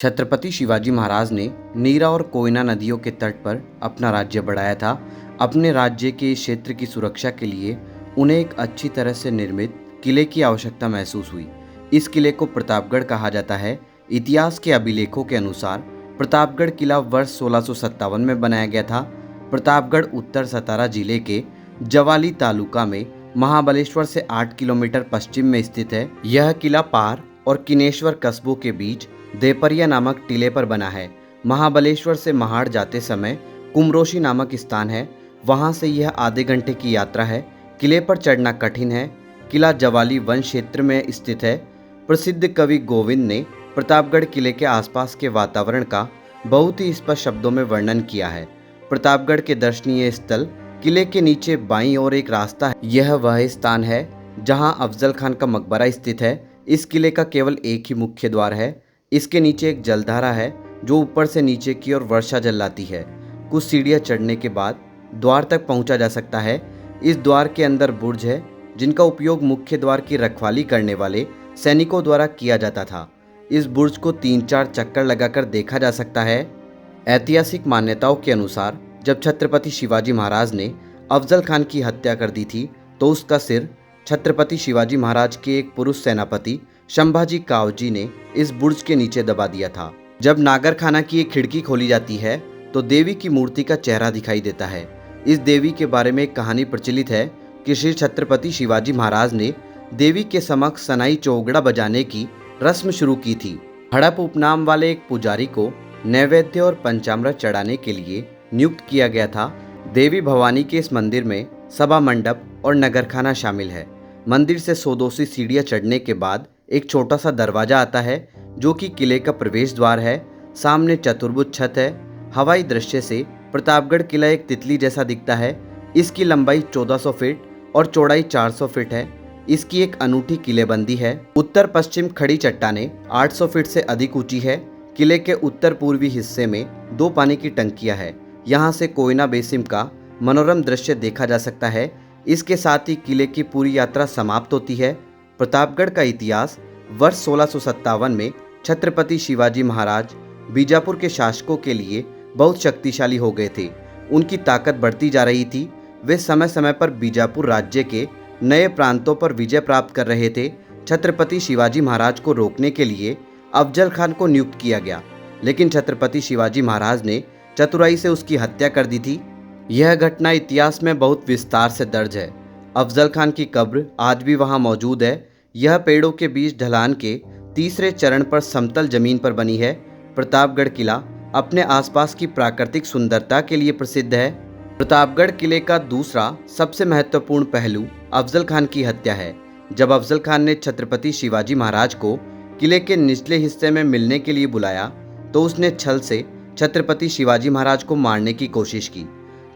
छत्रपति शिवाजी महाराज ने नीरा और कोयना नदियों के तट पर अपना राज्य बढ़ाया था। अपने राज्य के इस क्षेत्र की सुरक्षा के लिए उन्हें एक अच्छी तरह से निर्मित किले की आवश्यकता महसूस हुई। इस किले को प्रतापगढ़ कहा जाता है। इतिहास के अभिलेखों के अनुसार प्रतापगढ़ किला वर्ष 1657 में बनाया गया था। प्रतापगढ़ उत्तर सतारा जिले के जवाली तालुका में महाबलेश्वर से 8 किलोमीटर पश्चिम में स्थित है। यह किला पार और किनेश्वर कस्बों के बीच देपरिया नामक टीले पर बना है। महाबलेश्वर से महाड़ जाते समय कुमरोशी नामक स्थान है, वहां से यह आधे घंटे की यात्रा है। किले पर चढ़ना कठिन है। किला जवाली वन क्षेत्र में स्थित है। प्रसिद्ध कवि गोविंद ने प्रतापगढ़ किले के आसपास के वातावरण का बहुत ही स्पष्ट शब्दों में वर्णन किया है। प्रतापगढ़ के दर्शनीय स्थल किले के नीचे बाईं ओर एक रास्ता है। यह वह स्थान है जहां अफजल खान का मकबरा स्थित है। इस किले का केवल एक ही मुख्य द्वार है। इसके नीचे एक जलधारा है जो ऊपर से नीचे की ओर वर्षा जल लाती है। कुछ सीढ़ियां चढ़ने के बाद द्वार तक पहुंचा जा सकता है। इस द्वार के अंदर बुर्ज है जिनका उपयोग मुख्य द्वार की रखवाली करने वाले सैनिकों द्वारा किया जाता था। इस बुर्ज को 3-4 चक्कर लगाकर देखा जा सकता है। ऐतिहासिक मान्यताओं के अनुसार जब छत्रपति शिवाजी महाराज ने अफजल खान की हत्या कर दी थी तो उसका सिर छत्रपति शिवाजी महाराज के एक पुरुष सेनापति संभाजी कावजी ने इस बुर्ज के नीचे दबा दिया था। जब नागरखाना की एक खिड़की खोली जाती है तो देवी की मूर्ति का चेहरा दिखाई देता है। इस देवी के बारे में एक कहानी प्रचलित है कि श्री छत्रपति शिवाजी महाराज ने देवी के समक्ष सनाई चौगड़ा बजाने की रस्म शुरू की थी। हड़प उपनाम वाले एक पुजारी को नैवेद्य और पंचामृत चढ़ाने के लिए नियुक्त किया गया था। देवी भवानी के इस मंदिर में सभा मंडप और नगरखाना शामिल है। मंदिर से 100-200 सीढ़ियां चढ़ने के बाद एक छोटा सा दरवाजा आता है जो कि किले का प्रवेश द्वार है। सामने चतुर्भुज छत है। हवाई दृश्य से प्रतापगढ़ किला एक तितली जैसा दिखता है। इसकी लंबाई 1400 फीट और चौड़ाई 400 फीट है। इसकी एक अनूठी किलेबंदी है। उत्तर पश्चिम खड़ी चट्टानें 800 फीट से अधिक ऊंची है। किले के उत्तर पूर्वी हिस्से में 2 पानी की टंकियां हैं। यहाँ से कोयना बेसिन का मनोरम दृश्य देखा जा सकता है। इसके साथ ही किले की पूरी यात्रा समाप्त होती है। प्रतापगढ़ का इतिहास वर्ष 1657 में छत्रपति शिवाजी महाराज बीजापुर के शासकों के लिए बहुत शक्तिशाली हो गए थे। उनकी ताकत बढ़ती जा रही थी। वे समय समय पर बीजापुर राज्य के नए प्रांतों पर विजय प्राप्त कर रहे थे। छत्रपति शिवाजी महाराज को रोकने के लिए अफजल खान को नियुक्त किया गया, लेकिन छत्रपति शिवाजी महाराज ने चतुराई से उसकी हत्या कर दी थी। यह घटना इतिहास में बहुत विस्तार से दर्ज है। अफजल खान की कब्र आज भी वहां मौजूद है। यह पेड़ों के बीच ढलान के तीसरे चरण पर समतल जमीन पर बनी है। प्रतापगढ़ किला अपने आसपास की प्राकृतिक सुंदरता के लिए प्रसिद्ध है। प्रतापगढ़ किले का दूसरा सबसे महत्वपूर्ण पहलू अफजल खान की हत्या है। जब अफजल खान ने छत्रपति शिवाजी महाराज को किले के निचले हिस्से में मिलने के लिए बुलाया तो उसने छल से छत्रपति शिवाजी महाराज को मारने की कोशिश की।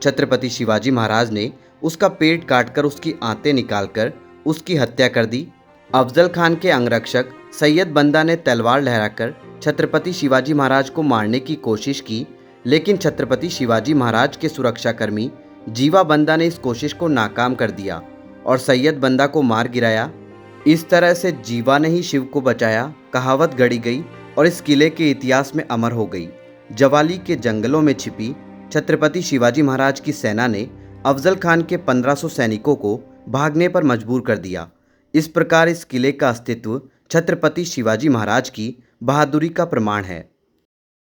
छत्रपति शिवाजी महाराज ने उसका पेट काटकर उसकी आंतें निकालकर उसकी हत्या कर दी। अफजल खान के अंगरक्षक सैयद बंदा ने तलवार लहराकर छत्रपति शिवाजी महाराज को मारने की कोशिश की, लेकिन छत्रपति शिवाजी महाराज के सुरक्षाकर्मी जीवा बंदा ने इस कोशिश को नाकाम कर दिया और सैयद बंदा को मार गिराया। इस तरह से जीवा ने ही शिव को बचाया कहावत गढ़ी गई और इस किले के इतिहास में अमर हो गई। जवाली के जंगलों में छिपी छत्रपति शिवाजी महाराज की सेना ने अफजल खान के 1500 सैनिकों को भागने पर मजबूर कर दिया। इस प्रकार इस किले का अस्तित्व छत्रपति शिवाजी महाराज की बहादुरी का प्रमाण है।